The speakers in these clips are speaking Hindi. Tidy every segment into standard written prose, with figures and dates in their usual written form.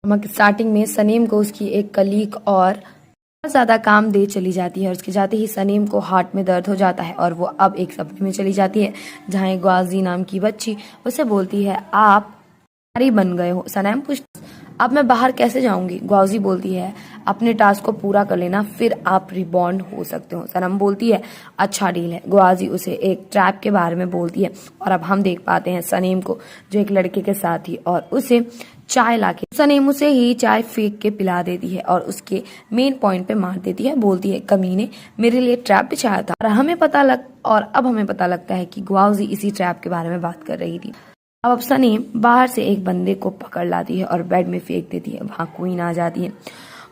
स्टार्टिंग में सनीम को उसकी एक कलीग और बहुत ज़्यादा काम दे चली जाती है और उसके जाते ही सनीम को हार्ट में दर्द हो जाता है और वो अब एक सपने में चली जाती है जहाँ एक ग्वाजी नाम की बच्ची उसे बोलती है आप नारी बन गए हो। सनीम पूछती अब मैं बाहर कैसे जाऊंगी? ग्वाजी बोलती है अपने टास्क को पूरा कर लेना फिर आप रिबॉन्ड हो सकते हो। सनम बोलती है अच्छा डील है। ग्वाजी उसे एक ट्रैप के बारे में बोलती है और अब हम देख पाते हैं सनीम को जो एक लड़के के साथ थी और उसे चाय लाके सनीम उसे ही चाय फेंक के पिला देती है और उसके मेन पॉइंट पे मार देती है। बोलती है कमीने मेरे लिए ट्रैप बिछाया था और अब हमें पता लगता है कि ग्वाजी इसी ट्रैप के बारे में बात कर रही थी। अब सनीम बाहर से एक बंदे को पकड़ लाती है और बेड में फेंक देती है। वहां क्वीन आ जाती है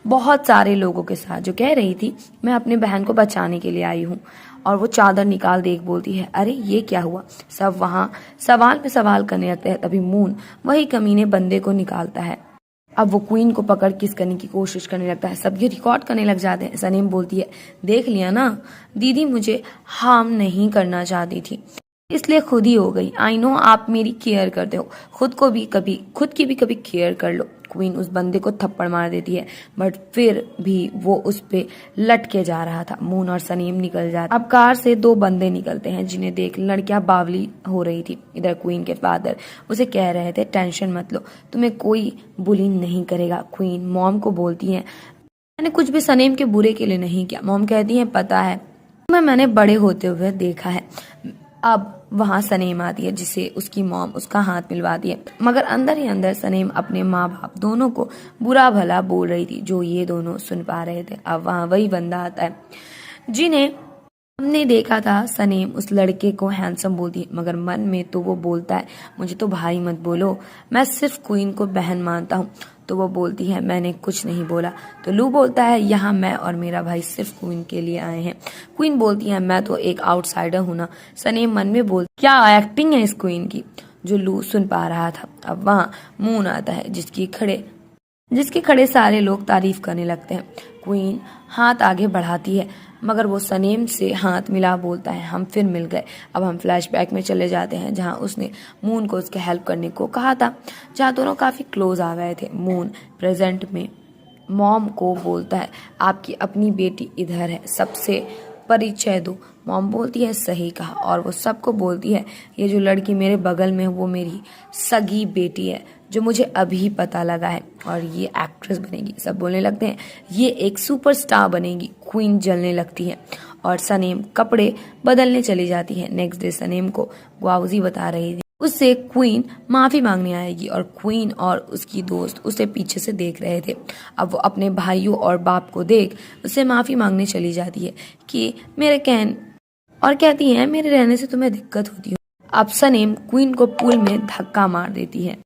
बहुत सारे लोगों के साथ जो कह रही थी मैं अपने बहन को बचाने के लिए आई हूँ और वो चादर निकाल दे बोलती है अरे ये क्या हुआ? सब वहां सवाल पे सवाल करने लगते हैं। तभी मून वही कमीने बंदे को निकालता है। अब वो क्वीन को पकड़ किस करने की कोशिश करने लगता है। सब ये रिकॉर्ड करने लग जाते हैं। सनीम बोलती है देख लिया ना दीदी मुझे हार्म नहीं करना चाहती थी इसलिए खुद ही हो गई। आई नो आप मेरी केयर करते हो खुद की भी कभी केयर कर लो। क्वीन उस बंदे को थप्पड़ मार देती है बट फिर भी वो उस पे लटके जा रहा था। मून और सनीम निकल जाते। अब कार से दो बंदे निकलते हैं जिन्हें देख लड़कियां बावली हो रही थी। इधर क्वीन के फादर उसे कह रहे थे टेंशन मत लो तुम्हें कोई बुली नहीं करेगा। क्वीन मॉम को बोलती है मैंने कुछ भी सनीम के बुरे के लिए नहीं किया। मॉम कहती है पता है मैंने बड़े होते हुए देखा है। अब वहां सनीम आती है जिसे उसकी मॉम उसका हाथ मिलवाती है मगर अंदर ही अंदर सनीम अपने माँ बाप दोनों को बुरा भला बोल रही थी जो ये दोनों सुन पा रहे थे। अब वहां वही बंदा आता है जिन्हें हमने देखा था। सनीम उस लड़के को हैंडसम बोलती है मगर मन में तो वो बोलता है मुझे तो भाई मत बोलो मैं सिर्फ क्वीन को बहन मानता हूँ। तो वो बोलती है मैंने कुछ नहीं बोला। तो लू बोलता है यहाँ मैं और मेरा भाई सिर्फ क्वीन के लिए आए हैं। क्वीन बोलती है मैं तो एक आउटसाइडर हूँ ना। सनीम मन में बोल क्या एक्टिंग है इस क्वीन की जो लू सुन पा रहा था। अब वहाँ मून आता है जिसके खड़े सारे लोग तारीफ करने लगते हैं। क्वीन हाथ आगे बढ़ाती है मगर वो सनीम से हाथ मिला बोलता है हम फिर मिल गए। अब हम फ्लैशबैक में चले जाते हैं जहां उसने मून को उसके हेल्प करने को कहा था जहां दोनों काफी क्लोज आ गए थे। मून प्रेजेंट में मॉम को बोलता है आपकी अपनी बेटी इधर है सबसे परिचय दो। मॉम बोलती है सही कहा और वो सबको बोलती है ये जो लड़की मेरे बगल में है वो मेरी सगी बेटी है जो मुझे अभी पता लगा है और ये एक्ट्रेस बनेगी। सब बोलने लगते हैं ये एक सुपरस्टार बनेगी। क्वीन जलने लगती है और सनीम कपड़े बदलने चली जाती है। नेक्स्ट डे सनीम को ग्वाजी बता रही थी उससे क्वीन माफी मांगने आएगी और क्वीन और उसकी दोस्त उसे पीछे से देख रहे थे। अब वो अपने भाइयों और बाप को देख उससे माफी मांगने चली जाती है कि मेरे और कहती है मेरे रहने से तुम्हें दिक्कत होती है। अब सनीम क्वीन को पुल में धक्का मार देती है।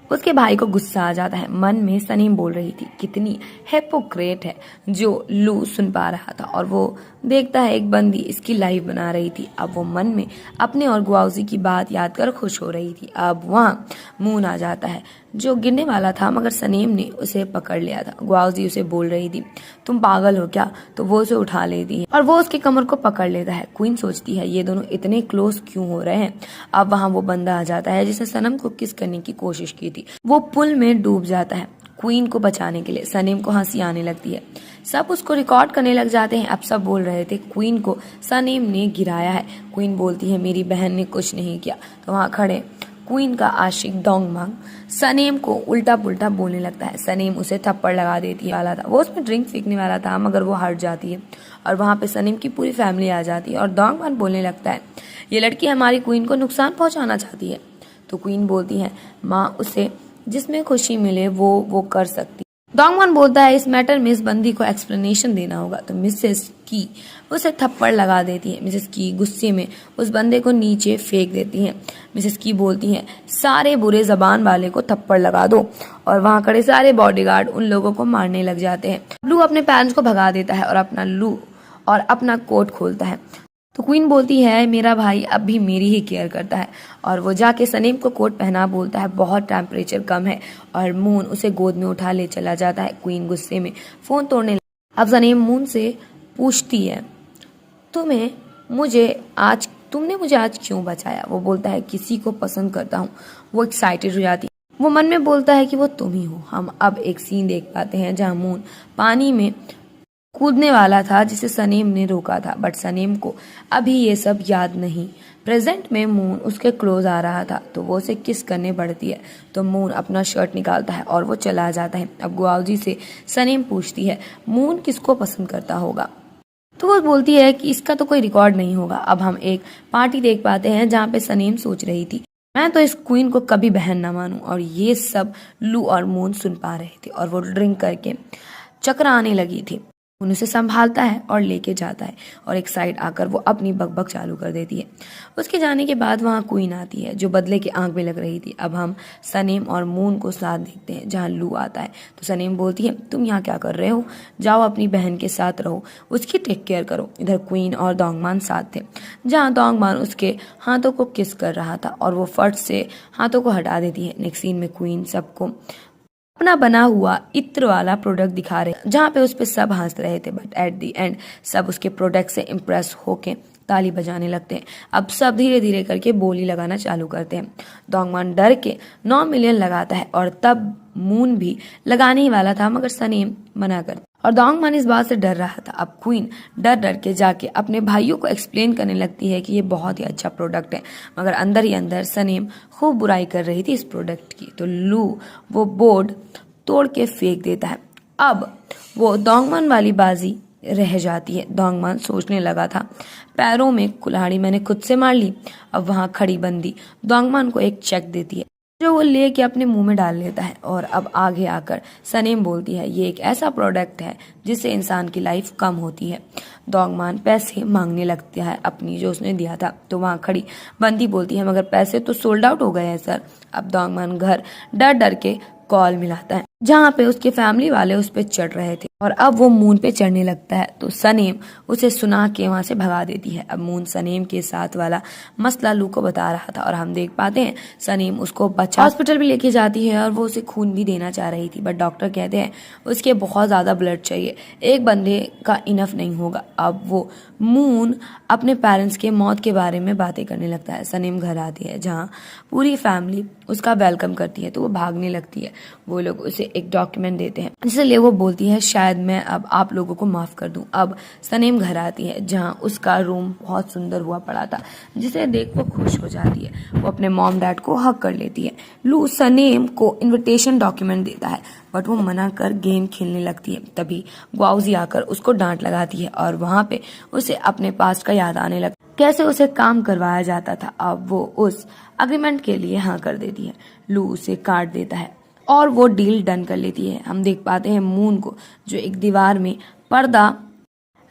उसके भाई को गुस्सा आ जाता है। मन में सनीम बोल रही थी कितनी हिपोक्रेट है जो लू सुन पा रहा था और वो देखता है एक बंदी इसकी लाइफ बना रही थी। अब वो मन में अपने और ग्वाजी की बात याद कर खुश हो रही थी। अब वहाँ मून आ जाता है जो गिरने वाला था मगर सनीम ने उसे पकड़ लिया था। ग्वाजी उसे बोल रही थी तुम पागल हो क्या? तो वो उसे उठा लेती है और वो उसकी कमर को पकड़ लेता है। क्वीन सोचती है ये दोनों इतने क्लोज क्यों हो रहे हैं। अब वहाँ वो बंदा आ जाता है जिसने सनम को किस करने की कोशिश की थी। वो पुल में डूब जाता है क्वीन को बचाने के लिए। सनीम को हंसी आने लगती है। सब उसको रिकॉर्ड करने लग जाते हैं। अब सब बोल रहे थे क्वीन को सनीम ने गिराया है। क्वीन बोलती है मेरी बहन ने कुछ नहीं किया। तो वहाँ खड़े क्वीन का आशिक डोंगमांग सनीम को उल्टा पुल्टा बोलने लगता है। सनीम उसे थप्पड़ लगा देती वाला था। वो उसमें ड्रिंक फेंकने वाला था मगर वो हट जाती है और वहाँ पे सनीम की पूरी फैमिली आ जाती है और डोंगमांग बोलने लगता है ये लड़की हमारी क्वीन को नुकसान पहुंचाना चाहती है। तो क्वीन बोलती है माँ उसे जिसमें खुशी मिले वो कर सकती। डोंगमॉन बोलता है इस मैटर में इस बंदी को एक्सप्लेनेशन देना होगा। तो मिसेस की उसे थप्पड़ लगा देती है। मिसेस की गुस्से में उस बंदे को नीचे फेंक देती है। मिसेस की बोलती है सारे बुरे जबान वाले को थप्पड़ लगा दो और वहाँ खड़े सारे बॉडीगार्ड उन लोगों को मारने लग जाते हैं। लू अपने पेरेंट्स को भगा देता है और अपना कोट खोलता है। तो क्वीन बोलती है मेरा भाई अब भी मेरी ही केयर करता है और वो जाके सनीम को कोट पहना बोलता है बहुत टेम्परेचर कम है और मून उसे गोद में उठा ले चला जाता है। क्वीन गुस्से में फोन तोड़ने लगती। अब सनीम मून से पूछती है तुमने मुझे आज क्यों बचाया? वो बोलता है किसी को पसंद करता हूँ। वो एक्साइटेड हो जाती है। वो मन में बोलता है कि वो तुम ही हो। हम अब एक सीन देख पाते हैं जहाँ मून पानी में कूदने वाला था जिसे सनीम ने रोका था, बट सनीम को अभी ये सब याद नहीं। प्रेजेंट में मून उसके क्लोज आ रहा था तो वो उसे किस करने पड़ती है, तो मून अपना शर्ट निकालता है और वो चला जाता है। अब गुआवजी से सनीम पूछती है मून किसको पसंद करता होगा, तो वो बोलती है कि इसका तो कोई रिकॉर्ड नहीं होगा। अब हम एक पार्टी देख पाते हैं जहाँ पे सनीम सोच रही थी मैं तो इस क्वीन को कभी बहन ना मानूं, और ये सब लू और मून सुन पा रहे थे और वो ड्रिंक करके चक्कर आने लगी थी। मून उसे संभालता है और लेके जाता है और एक साइड आकर वो अपनी बकबक चालू कर देती है। उसके जाने के बाद वहाँ क्वीन आती है जो बदले की आंख में लग रही थी। अब हम सनीम और मून को साथ देखते हैं जहाँ लू आता है, तो सनीम बोलती है तुम यहाँ क्या कर रहे हो, जाओ अपनी बहन के साथ रहो, उसकी टेक केयर करो। इधर क्वीन और दोंगमान साथ थे जहाँ दोंगमान उसके हाथों को किस कर रहा था और वो फट से हाथों को हटा देती है। नेक्स्ट सीन में क्वीन सबको अपना बना हुआ इत्र वाला प्रोडक्ट दिखा रहे जहाँ पे उस पे सब हंस रहे थे, बट एट द एंड सब उसके प्रोडक्ट से इम्प्रेस होके ताली बजाने लगते हैं। अब सब धीरे धीरे करके बोली लगाना चालू करते हैं। दोंगमान डर के 9 मिलियन लगाता है और तब मून भी लगाने ही वाला था मगर सनीम मना कर, और दोंगमान इस बात से डर रहा था। अब क्वीन डर डर के जाके अपने भाइयों को एक्सप्लेन करने लगती है कि ये बहुत ही अच्छा प्रोडक्ट है, मगर अंदर ही अंदर सनीम खूब बुराई कर रही थी इस प्रोडक्ट की। तो लू वो बोर्ड तोड़ के फेंक देता है। अब वो दोंगमान वाली बाजी रह जाती है। दोंगमान सोचने लगा था पैरों में कुल्हाड़ी मैंने खुद से मार ली। अब वहां खड़ी बंदी दोंगमान को एक चेक देती है जो वो लेके अपने मुंह में डाल लेता है। और अब आगे आकर सनीम बोलती है ये एक ऐसा प्रोडक्ट है जिससे इंसान की लाइफ कम होती है। दोंगमान पैसे मांगने लगता है अपनी जो उसने दिया था, तो वहाँ खड़ी बंदी बोलती है मगर पैसे तो सोल्ड आउट हो गए हैं सर। अब दोंगमान घर डर डर के कॉल मिलाता है जहाँ पे उसके फैमिली वाले उस पे चढ़ रहे थे और अब वो मून पे चढ़ने लगता है, तो सनीम उसे सुना के वहां से भगा देती है। अब मून सनीम के साथ वाला मसला लू को बता रहा था और हम देख पाते हैं सनीम उसको बचा हॉस्पिटल भी लेके जाती है और वो उसे खून भी देना चाह रही थी, बट डॉक्टर कहते हैं उसके बहुत ज्यादा ब्लड चाहिए, एक बंदे का इनफ नहीं होगा। अब वो मून अपने पेरेंट्स के मौत के बारे में बातें करने लगता है। सनीम घर आती है जहाँ पूरी फैमिली उसका वेलकम करती है, तो वो भागने लगती है। वो लोग उसे एक डॉक्यूमेंट देते हैं जिसलिए वो बोलती है शायद मैं अब आप लोगों को माफ कर दूं। अब सनीम घर आती है जहां उसका रूम बहुत सुंदर हुआ पड़ा था जिसे देख वो खुश हो जाती है। वो अपने मॉम डैड को हक कर लेती है। लू सनीम को इनविटेशन डॉक्यूमेंट देता है बट वो मना कर गेम खेलने लगती है। तभी गुआवजी आकर उसको डांट लगाती है और वहां पे उसे अपने पास्ट का याद आने लगता है, कैसे उसे काम करवाया जाता था। अब वो उस अग्रीमेंट के लिए हाँ कर देती है। लू उसे काट देता है और वो डील डन कर लेती है। हम देख पाते हैं मून को जो एक दीवार में पर्दा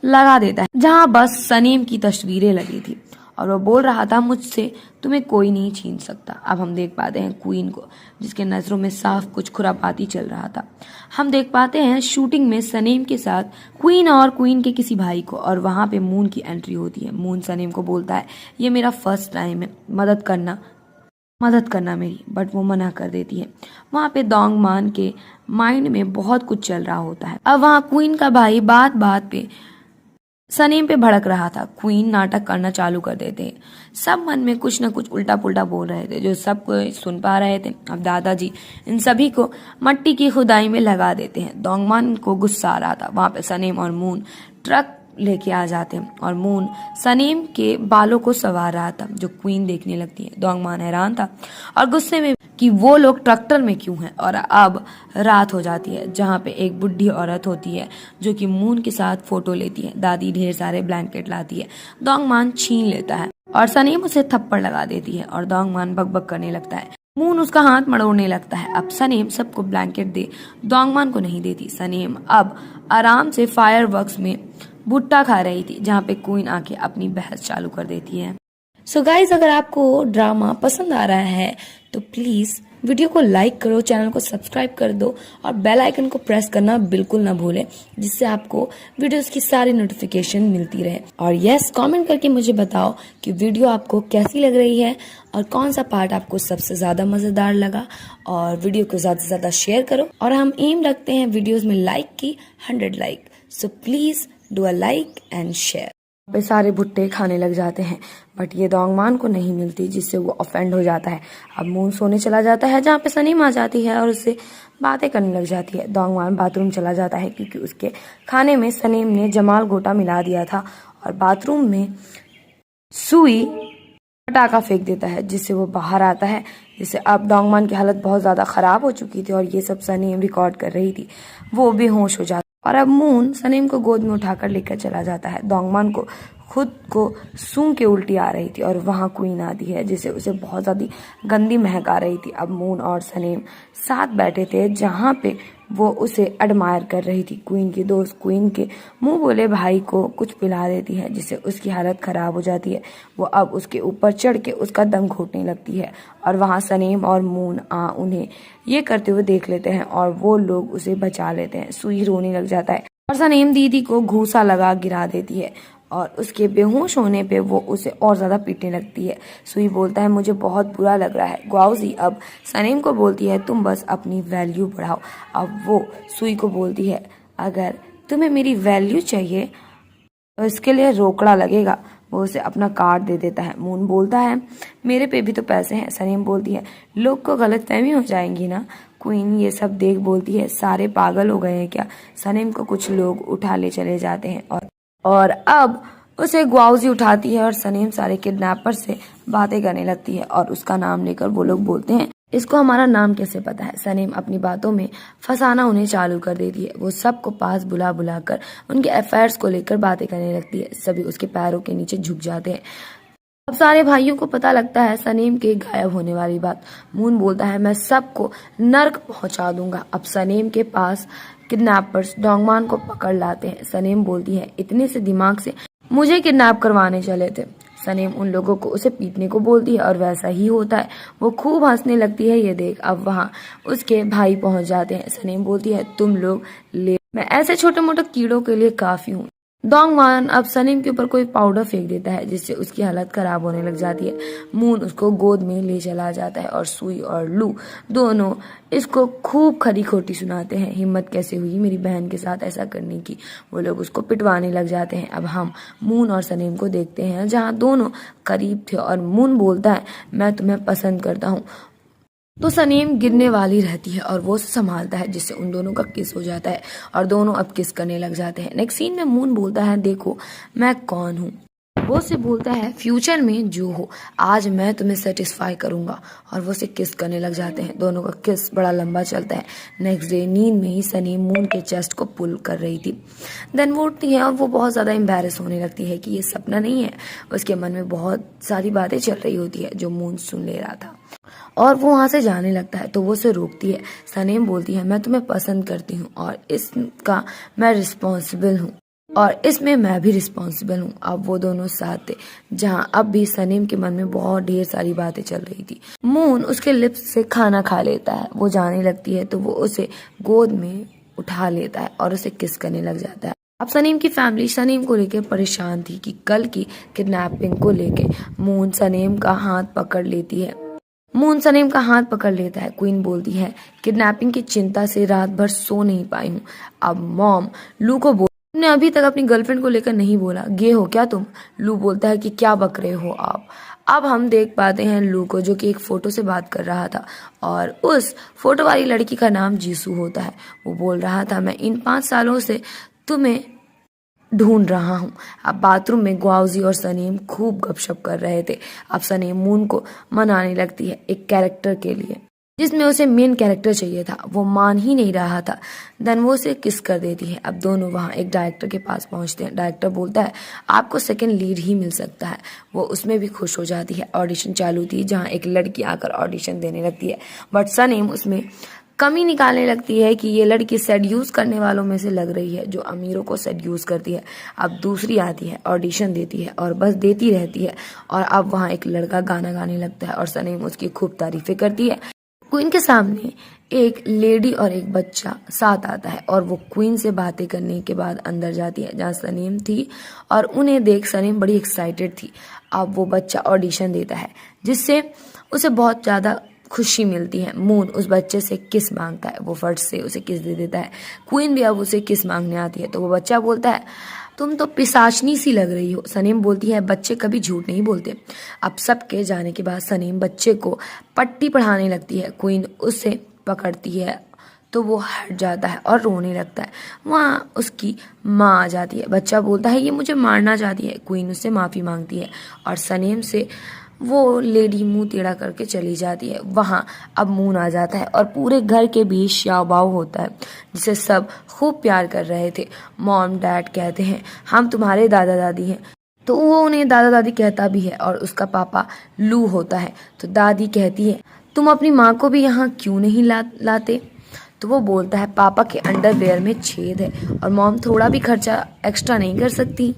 लगा देता है जहां बस सनीम की तस्वीरें लगी थी और वो बोल रहा था मुझसे तुम्हें कोई नहीं छीन सकता। अब हम देख पाते हैं क्वीन को जिसके नजरों में साफ कुछ खुरापाती चल रहा था। हम देख पाते हैं शूटिंग में सनीम के साथ क्वीन और क्वीन के किसी भाई को, और वहां पे मून की एंट्री होती है। मून सनीम को बोलता है ये मेरा फर्स्ट टाइम है, मदद करना मेरी, बट वो मना कर देती है। वहाँ पे दोंगमान के माइंड में बहुत कुछ चल रहा होता है। अब वहाँ क्वीन का भाई बात बात पे सनीम पे भड़क रहा था। क्वीन नाटक करना चालू कर देते हैं। सब मन में कुछ न कुछ उल्टा पुल्टा बोल रहे थे जो सब कोई सुन पा रहे थे। अब दादाजी इन सभी को मट्टी की खुदाई में लगा देते हैं। दोंगमान को गुस्सा आ रहा था। वहाँ पे सनीम और मून ट्रक लेके आ जाते हैं और मून सनीम के बालों को संवार रहा था जो क्वीन देखने लगती है। दोंगमान हैरान था और गुस्से में कि वो लोग ट्रैक्टर में क्यों हैं। और अब रात हो जाती है जहाँ पे एक बुढ़ी औरत होती है जो कि मून के साथ फोटो लेती है। दादी ढेर सारे ब्लैंकेट लाती है, दोंगमान छीन लेता है और सनीम उसे थप्पड़ लगा देती है और दोंगमान बकबक करने लगता है। मून उसका हाथ मड़ोड़ने लगता है। अब सनीम सबको ब्लैंकेट दे, दोंगमान को नहीं देती। सनीम अब आराम से फायर वर्क्स में भुट्टा खा रही थी जहाँ पे क्वीन आके अपनी बहस चालू कर देती है। सो गाइज, अगर आपको ड्रामा पसंद आ रहा है तो प्लीज वीडियो को लाइक करो, चैनल को सब्सक्राइब कर दो और बेल आइकन को प्रेस करना बिल्कुल ना भूलें जिससे आपको वीडियोस की सारी नोटिफिकेशन मिलती रहे। और यस, कमेंट करके मुझे बताओ कि वीडियो आपको कैसी लग रही है और कौन सा पार्ट आपको सबसे ज्यादा मजेदार लगा। और वीडियो को ज्यादा से ज्यादा शेयर करो और हम एम रखते हैं वीडियोज में लाइक की 100 like. So please do a like and share. पे सारे भुट्टे खाने लग जाते हैं, बट ये दोंगमान को नहीं मिलती, जिससे वो ऑफेंड हो जाता है। अब मून सोने चला जाता है, जहाँ पे सनीम आ जाती है और उससे बातें करने लग जाती है। दोंगमान बाथरूम चला जाता है क्योंकि उसके खाने में सनीम ने जमाल गोटा मिला दिया था, और बाथरूम में सुई पटाखा फेंक देता है, जिससे वो बाहर आता है। जिससे अब दोंगमान की हालत बहुत ज़्यादा ख़राब हो चुकी थी और ये सब सनीम रिकॉर्ड कर रही थी। वो बेहोश हो जाता और अब मून सनीम को गोद में उठाकर लेकर चला जाता है। दोंगमान को खुद को सूंघ के उल्टी आ रही थी और वहाँ क्वीन आती है, जिससे उसे बहुत ज़्यादा गंदी महक आ रही थी। अब मून और सनीम साथ बैठे थे, जहाँ पे वो उसे एडमायर कर रही थी। क्वीन की दोस्त क्वीन के मुंह बोले भाई को कुछ पिला देती है, जिससे उसकी हालत ख़राब हो जाती है। वो अब उसके ऊपर चढ़ के उसका दम घोटने लगती है, और वहाँ सनीम और मून उन्हें ये करते हुए देख लेते हैं और वो लोग उसे बचा लेते हैं। सुई रोने लग जाता है और सनीम दीदी को घूसा लगा गिरा देती है, और उसके बेहोश होने पे वो उसे और ज़्यादा पीटने लगती है। सुई बोलता है मुझे बहुत बुरा लग रहा है। ग्वाओजी अब सनीम को बोलती है तुम बस अपनी वैल्यू बढ़ाओ। अब वो सुई को बोलती है अगर तुम्हें मेरी वैल्यू चाहिए तो इसके लिए रोकड़ा लगेगा। वो उसे अपना कार्ड दे देता है। मून बोलता है मेरे पे भी तो पैसे हैं। सनीम बोलती है लोग को गलतफहमी हो जाएंगी ना। क्वीन ये सब देख बोलती है सारे पागल हो गए हैं क्या। सनीम को कुछ लोग उठा ले चले जाते हैं, और अब उसे ग्वाओजी उठाती है और सनीम सारे किडनैपर से बातें करने लगती है, और उसका नाम लेकर वो लोग बोलते हैं इसको हमारा नाम कैसे पता है। सनीम अपनी बातों में फंसाना उन्हें चालू कर देती है। वो सबको पास बुला बुला कर उनके अफेयर्स को लेकर बातें करने लगती है। सभी उसके पैरों के नीचे झुक जाते हैं। अब सारे भाइयों को पता लगता है सनीम के गायब होने वाली बात। मून बोलता है मैं सबको नर्क पहुंचा दूंगा। अब सनीम के पास किडनैपर्स दोंगमान को पकड़ लाते हैं। सनीम बोलती है इतने से दिमाग से मुझे किडनैप करवाने चले थे। सनीम उन लोगों को उसे पीटने को बोलती है, और वैसा ही होता है। वो खूब हंसने लगती है ये देख। अब वहाँ उसके भाई पहुंच जाते हैं। सनीम बोलती है तुम लोग ले, मैं ऐसे छोटे मोटे कीड़ों के लिए काफी हूँ। दोंगमान अब सनीम के ऊपर कोई पाउडर फेंक देता है, जिससे उसकी हालत खराब होने लग जाती है। मून उसको गोद में ले चला जाता है, और सुई और लू दोनों इसको खूब खरी खोटी सुनाते हैं। हिम्मत कैसे हुई मेरी बहन के साथ ऐसा करने की। वो लोग उसको पिटवाने लग जाते हैं। अब हम मून और सनीम को देखते हैं, जहाँ दोनों करीब थे, और मून बोलता है मैं तुम्हें पसंद करता हूँ। तो सनीम गिरने वाली रहती है और वो उसे संभालता है, जिससे उन दोनों का किस हो जाता है, और दोनों अब किस करने लग जाते हैं। नेक्स्ट सीन में मून बोलता है देखो मैं कौन हूँ। वो से बोलता है फ्यूचर में जो हो आज मैं तुम्हें सेटिस्फाई करूंगा, और वो से किस करने लग जाते हैं। दोनों का किस बड़ा लंबा चलता है। नेक्स्ट डे नींद में ही सनीम मून के चेस्ट को पुल कर रही थी। देन वो उठती है और वो बहुत ज़्यादा एम्बेरस होने लगती है कि ये सपना नहीं है। उसके मन में बहुत सारी बातें चल रही होती है जो मून सुन ले रहा था, और वो वहां से जाने लगता है। तो वो उसे रोकती है। सनीम बोलती है मैं तुम्हें पसंद करती हूँ और इसका मैं रिस्पॉन्सिबल हूँ, और इसमें मैं भी रिस्पॉन्सिबल हूँ। अब वो दोनों साथ थे, जहाँ अब भी सनीम के मन में बहुत ढेर सारी बातें चल रही थी। मून उसके लिप्स से खाना खा लेता है। वो जाने लगती है तो वो उसे गोद में उठा लेता है और उसे किस करने लग जाता है। अब सनीम की फैमिली सनीम को लेकर परेशान थी कि कल की किडनैपिंग को लेके। मून सनीम का हाथ पकड़ लेती है। मून सनीम का हाथ पकड़ लेता है। क्वीन बोलती है किडनैपिंग की चिंता से रात भर सो नहीं पाई हूँ। अब मॉम लू को बोल तुमने अभी तक अपनी गर्लफ्रेंड को लेकर नहीं बोला, गे हो क्या तुम। लू बोलता है कि क्या बक रहे हो आप। अब हम देख पाते हैं लू को, जो कि एक फोटो से बात कर रहा था, और उस फोटो वाली लड़की का नाम जीसू होता है। वो बोल रहा था मैं इन 5 सालों से तुम्हें ढूंढ रहा हूँ। अब बाथरूम में ग्वाओजी और सनीम खूब गपशप कर रहे थे। अब सनीम मून को मनाने लगती है एक कैरेक्टर के लिए, जिसमें उसे मेन कैरेक्टर चाहिए था। वो मान ही नहीं रहा था। देन वो उसे किस कर देती है। अब दोनों वहाँ एक डायरेक्टर के पास पहुँचते हैं। डायरेक्टर बोलता है आपको सेकंड लीड ही मिल सकता है। वो उसमें भी खुश हो जाती है। ऑडिशन चालू थी, जहाँ एक लड़की आकर ऑडिशन देने लगती है, बट सनीम उसमें कमी निकालने लगती है कि ये लड़की सेड्यूस करने वालों में से लग रही है, जो अमीरों को सेड्यूस करती है। अब दूसरी आती है, ऑडिशन देती है, और बस देती रहती है। और अब वहाँ एक लड़का गाना गाने लगता है, और सनीम उसकी खूब तारीफें करती है। क्वीन के सामने एक लेडी और एक बच्चा साथ आता है, और वो क्वीन से बातें करने के बाद अंदर जाती है, जहाँ सनीम थी, और उन्हें देख सनीम बड़ी एक्साइटेड थी। अब वो बच्चा ऑडिशन देता है, जिससे उसे बहुत ज़्यादा खुशी मिलती है। मून उस बच्चे से किस मांगता है। वो फट से उसे किस दे देता है। क्वीन भी अब उसे किस मांगने आती है, तो वो बच्चा बोलता है तुम तो पिशाचनी सी लग रही हो। सनीम बोलती है बच्चे कभी झूठ नहीं बोलते। अब सबके जाने के बाद सनीम बच्चे को पट्टी पढ़ाने लगती है। क्वीन उसे पकड़ती है तो वो हट जाता है और रोने लगता है। वहाँ उसकी माँ आ जाती है। बच्चा बोलता है ये मुझे मारना चाहती है। क्वीन उससे माफ़ी मांगती है और सनीम से वो लेडी मुंह टेढ़ा करके चली जाती है। वहाँ अब मून आ जाता है और पूरे घर के बीच श्याओबाओ होता है जिसे सब खूब प्यार कर रहे थे। मॉम डैड कहते हैं हम तुम्हारे दादा दादी हैं, तो वो उन्हें दादा दादी कहता भी है और उसका पापा लू होता है। तो दादी कहती है तुम अपनी माँ को भी यहाँ क्यों नहीं लाते। तो वो बोलता है पापा के अंडरवेयर में छेद है और मॉम थोड़ा भी खर्चा एक्स्ट्रा नहीं कर सकती।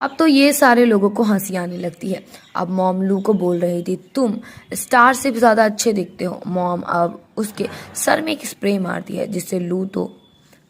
अब तो ये सारे लोगों को हंसी आने लगती है। अब मॉम लू को बोल रही थी तुम स्टार से भी ज्यादा अच्छे दिखते हो। मॉम अब उसके सर में एक स्प्रे मारती है जिससे लू तो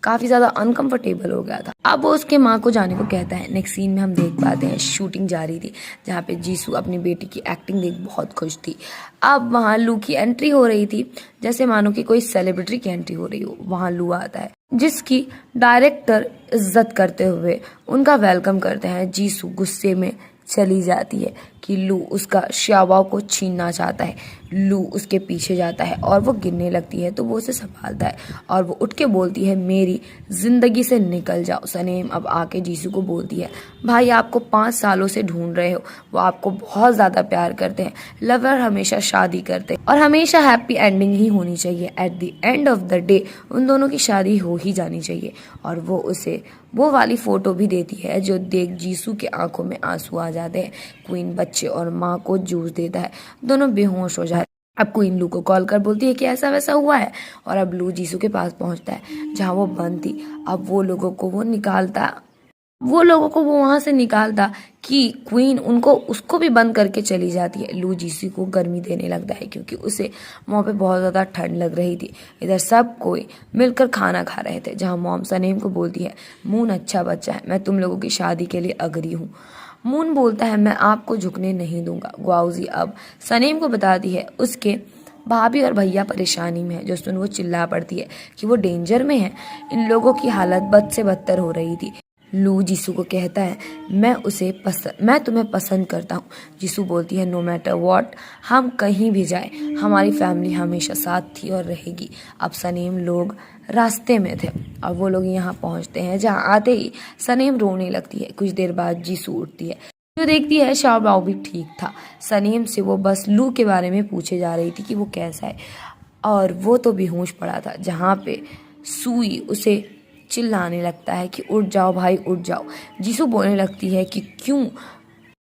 काफी ज्यादा अनकंफर्टेबल हो गया था। अब वो उसके माँ को जाने को कहता है। नेक्स्ट सीन में हम देख पाते हैं शूटिंग जारी थी जहाँ पे जीसू अपनी बेटी की एक्टिंग देख बहुत खुश थी। अब वहाँ लू की एंट्री हो रही थी जैसे मानो कि कोई सेलिब्रिटी की एंट्री हो रही हो। वहाँ लू आता है जिसकी डायरेक्टर इज्जत करते हुए उनका वेलकम करते हैं। जीसू गुस्से में चली जाती है कि लू उसका श्याओबाओ को छीनना चाहता है। लू उसके पीछे जाता है और वो गिरने लगती है तो वो उसे संभालता है और वो उठ के बोलती है मेरी जिंदगी से निकल जाओ। सनीम अब आके जीसू को बोलती है भाई आपको 5 सालों से ढूंढ रहे हो, वो आपको बहुत ज्यादा प्यार करते हैं। लवर हमेशा शादी करते हैं और हमेशा हैप्पी एंडिंग ही होनी चाहिए। At the end of the day उन दोनों की शादी हो ही जानी चाहिए। और वो उसे वो वाली फोटो भी देती है जो देख जीसू के आंखों में आंसू आ जाते हैं। क्वीन बच्चे और माँ को जूस देता है, दोनों बेहोश हो जाते। अब क्वीन लू को कॉल कर बोलती है कि ऐसा वैसा हुआ है और अब लू जीसू के पास पहुंचता है जहां वो बंद थी। अब वो लोगों को वो वहां से निकालता कि क्वीन उसको भी बंद करके चली जाती है। लू जीसू को गर्मी देने लगता है क्योंकि उसे वहां पे बहुत ज्यादा ठंड लग रही थी। इधर सब कोई मिलकर खाना खा रहे थे जहां मॉम सनीम को बोलती है मून अच्छा बच्चा है, मैं तुम लोगों की शादी के लिए अग्री हूँ। मून बोलता है मैं आपको झुकने नहीं दूंगा। ग्वाउजी अब सनीम को बताती है उसके भाभी और भैया परेशानी में है। जो सुन वो चिल्ला पड़ती है कि वो डेंजर में है। इन लोगों की हालत बद से बदतर हो रही थी। लू जीसू को कहता है मैं तुम्हें पसंद करता हूँ। जीसू बोलती है नो मैटर व्हाट हम कहीं भी जाए हमारी फैमिली हमेशा साथ थी और रहेगी। अब सनीम लोग रास्ते में थे और वो लोग यहाँ पहुँचते हैं जहाँ आते ही सनीम रोने लगती है। कुछ देर बाद जीसू उठती है जो देखती है श्याओबाओ भी ठीक था। सनीम से वो बस लू के बारे में पूछे जा रही थी कि वो कैसा है और वो तो बेहोश पड़ा था। जहाँ पे सुई उसे चिल्लाने लगता है कि उठ जाओ भाई उठ जाओ। जीसू बोलने लगती है कि क्यों,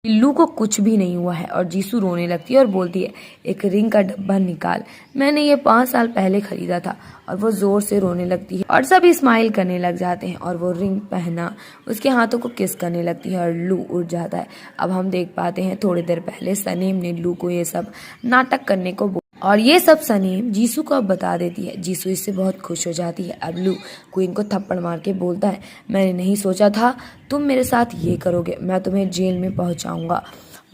लू को कुछ भी नहीं हुआ है और जीसू रोने लगती है और बोलती है एक रिंग का डब्बा निकाल, मैंने ये 5 साल पहले खरीदा था। और वो जोर से रोने लगती है और सब स्माइल करने लग जाते हैं और वो रिंग पहना उसके हाथों को किस करने लगती है और लू उठ जाता है। अब हम देख पाते हैं थोड़ी देर पहले सनीम ने लू को ये सब नाटक करने को और ये सब सनीम जीसू को अब बता देती है। जीसू इससे बहुत खुश हो जाती है। अब लू क्वीन को थप्पड़ मार के बोलता है मैंने नहीं सोचा था तुम मेरे साथ ये करोगे, मैं तुम्हें जेल में पहुंचाऊंगा।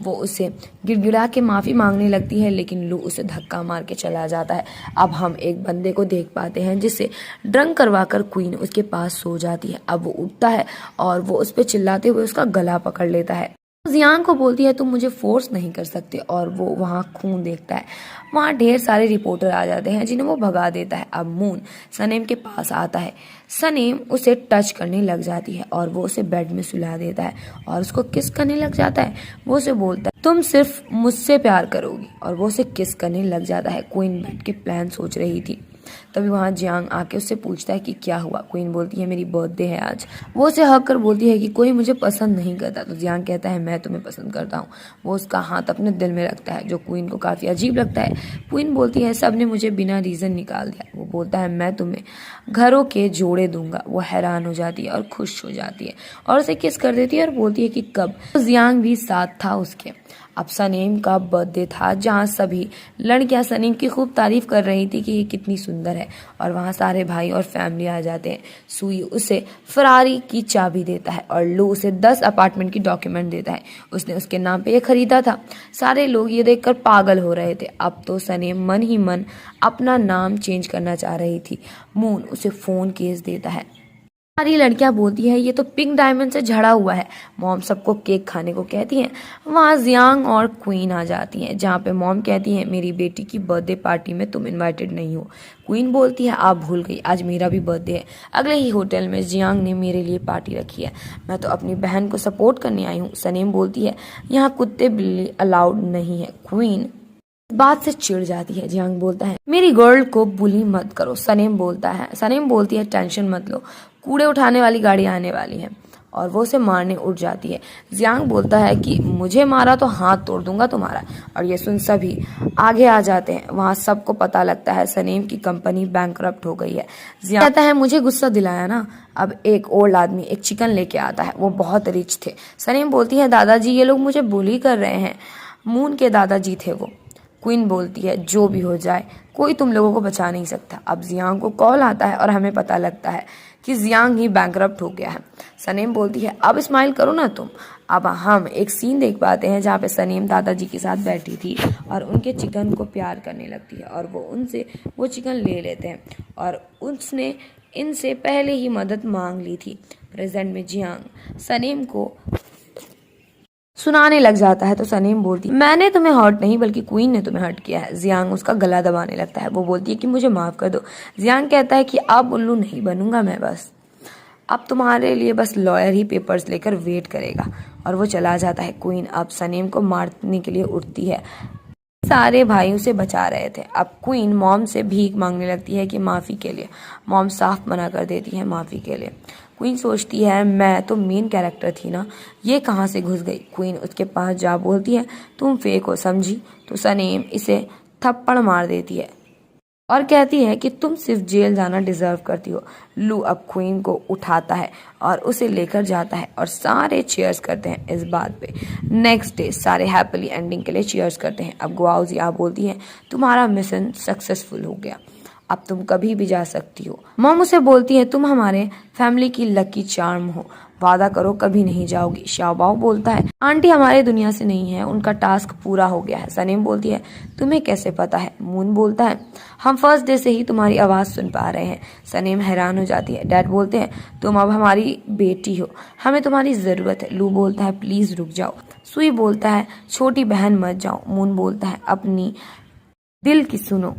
वो उसे गिड़गिड़ा के माफ़ी मांगने लगती है लेकिन लू उसे धक्का मार के चला जाता है। अब हम एक बंदे को देख पाते हैं जिसे ड्रंक करवाकर क्वीन उसके पास सो जाती है। अब वो उठता है और वो उस पर चिल्लाते हुए उसका गला पकड़ लेता है। जियांग को बोलती है तुम मुझे फोर्स नहीं कर सकते और वो वहाँ खून देखता है। वहाँ ढेर सारे रिपोर्टर आ जाते हैं जिन्हें वो भगा देता है। अब मून सनीम के पास आता है। सनीम उसे टच करने लग जाती है और वो उसे बेड में सुला देता है और उसको किस करने लग जाता है। वो उसे बोलता है तुम सिर्फ मुझसे प्यार करोगी और वो उसे किस करने लग जाता है। क्वीन बेड के प्लान सोच रही थी तभी वहाँ जियांग आके उससे पूछता है कि क्या हुआ। क्वीन बोलती है मेरी बर्थडे है आज। वो उसे हक कर बोलती है कि कोई मुझे पसंद नहीं करता। तो जियांग कहता है मैं तुम्हें पसंद करता हूँ। वो उसका हाथ अपने दिल में रखता है जो क्वीन को काफी अजीब लगता है। क्वीन बोलती है सब ने मुझे बिना रीजन निकाल दिया। वो बोलता है मैं तुम्हें घरों के जोड़े दूंगा। वो हैरान हो जाती है और खुश हो जाती है और उसे किस कर देती है और बोलती है कि कब। तो जियांग भी साथ था उसके। अब सनीम का बर्थडे था जहाँ सभी लड़कियां सनीम की खूब तारीफ कर रही थी कि ये कितनी सुंदर है और वहाँ सारे भाई और फैमिली आ जाते हैं। सुई उसे फरारी की चाबी देता है और लू उसे 10 अपार्टमेंट की डॉक्यूमेंट देता है। उसने उसके नाम पे ये खरीदा था। सारे लोग ये देखकर पागल हो रहे थे। अब तो सनीम मन ही मन अपना नाम चेंज करना चाह रही थी। मून उसे फोन केस देता है। सारी लड़कियां बोलती है ये तो पिंक डायमंड से झड़ा हुआ है। मॉम सबको केक खाने को कहती हैं। वहाँ जियांग और क्वीन आ जाती हैं, जहाँ पे मॉम कहती है मेरी बेटी की बर्थडे पार्टी में तुम इनवाइटेड नहीं हो। क्वीन बोलती है आप भूल गई, आज मेरा भी बर्थडे है। अगले ही होटल में जियांग ने मेरे लिए पार्टी रखी है, मैं तो अपनी बहन को सपोर्ट करने आई हूँ। सनीम बोलती है यहाँ कुत्ते बिल्ली अलाउड नहीं है। क्वीन बात से चिढ़ जाती है। जियांग बोलता है मेरी गर्ल को बुली मत करो। सनीम बोलती है टेंशन मत लो, कूड़े उठाने वाली गाड़ी आने वाली है, और वो उसे मारने उठ जाती है। जियांग बोलता है कि मुझे मारा तो हाथ तोड़ दूंगा तुम्हारा, और ये सुन सभी आगे आ जाते हैं। वहां सबको पता लगता है सनीम की कंपनी बैंकरप्ट हो गई है। जियांग कहता है मुझे गुस्सा दिलाया ना। अब एक ओल्ड आदमी एक चिकन लेके आता है, वो बहुत रिच थे। सनीम बोलती है दादाजी ये लोग मुझे बुली कर रहे हैं। मून के दादाजी थे वो। क्वीन बोलती है जो भी हो जाए कोई तुम लोगों को बचा नहीं सकता। अब जियांग को कॉल आता है और हमें पता लगता है कि जियांग ही बैंकरप्ट हो गया है। सनीम बोलती है अब स्माइल करो ना तुम। अब हम एक सीन देख पाते हैं जहाँ पे सनीम दादाजी के साथ बैठी थी और उनके चिकन को प्यार करने लगती है, और वो उनसे वो चिकन ले लेते हैं, और उसने इनसे पहले ही मदद मांग ली थी। प्रेजेंट में जियांग सनीम को सुनाने लग जाता है तो सनीम बोलती मैंने तुम्हें हर्ट नहीं बल्कि क्वीन ने तुम्हें हर्ट किया है। जियांग उसका गला दबाने लगता है। वो बोलती है कि मुझे माफ कर दो। जियांग कहता है कि अब उल्लू नहीं बनूंगा मैं, बस अब तुम्हारे लिए बस लॉयर ही पेपर्स लेकर वेट करेगा, और वो चला जाता है। क्वीन अब सनीम को मारने के लिए उठती है। सारे भाई उसे बचा रहे थे। अब क्वीन मॉम से भीख मांगने लगती है कि माफी के लिए। मॉम साफ मना कर देती है माफी के लिए। क्वीन सोचती है मैं तो मेन कैरेक्टर थी ना, ये कहाँ से घुस गई। क्वीन उसके पास जा बोलती है तुम फेक हो समझी। तो सनीम इसे थप्पड़ मार देती है और कहती है कि तुम सिर्फ जेल जाना डिजर्व करती हो। लू अब क्वीन को उठाता है और उसे लेकर जाता है, और सारे चीयर्स करते हैं इस बात पे। नेक्स्ट डे सारे हैप्पीली एंडिंग के लिए चीयर्स करते हैं। अब गुआओजिया बोलती है तुम्हारा मिशन सक्सेसफुल हो गया, अब तुम कभी भी जा सकती हो। मॉम उसे बोलती है तुम हमारे फैमिली की लकी चार्म हो, वादा करो कभी नहीं जाओगी। शाओबाओ बोलता है आंटी हमारे दुनिया से नहीं है, उनका टास्क पूरा हो गया है। सनीम बोलती है तुम्हें कैसे पता है। मून बोलता है हम फर्स्ट डे से ही तुम्हारी आवाज सुन पा रहे हैं। सनीम हैरान हो जाती है। डैड बोलते हैं तुम अब हमारी बेटी हो, हमें तुम्हारी जरूरत है। लू बोलता है प्लीज रुक जाओ। सुई बोलता है छोटी बहन मत जाओ। मून बोलता है अपनी दिल की सुनो,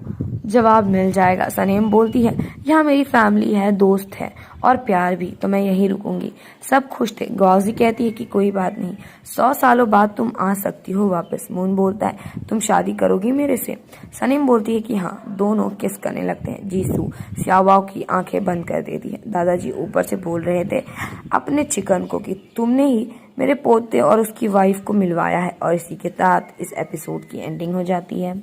जवाब मिल जाएगा। सनीम बोलती है यहाँ मेरी फैमिली है, दोस्त है और प्यार भी, तो मैं यहीं रुकूंगी। सब खुश थे। गौजी कहती है कि कोई बात नहीं, 100 सालों बाद तुम आ सकती हो वापस। मून बोलता है तुम शादी करोगी मेरे से। सनीम बोलती है कि हाँ। दोनों किस करने लगते हैं। जीसू सियाओबाओ की आंखें बंद कर देती है। दादाजी ऊपर से बोल रहे थे अपने चिकन को कि तुमने ही मेरे पोते और उसकी वाइफ को मिलवाया है, और इसी के साथ इस एपिसोड की एंडिंग हो जाती है।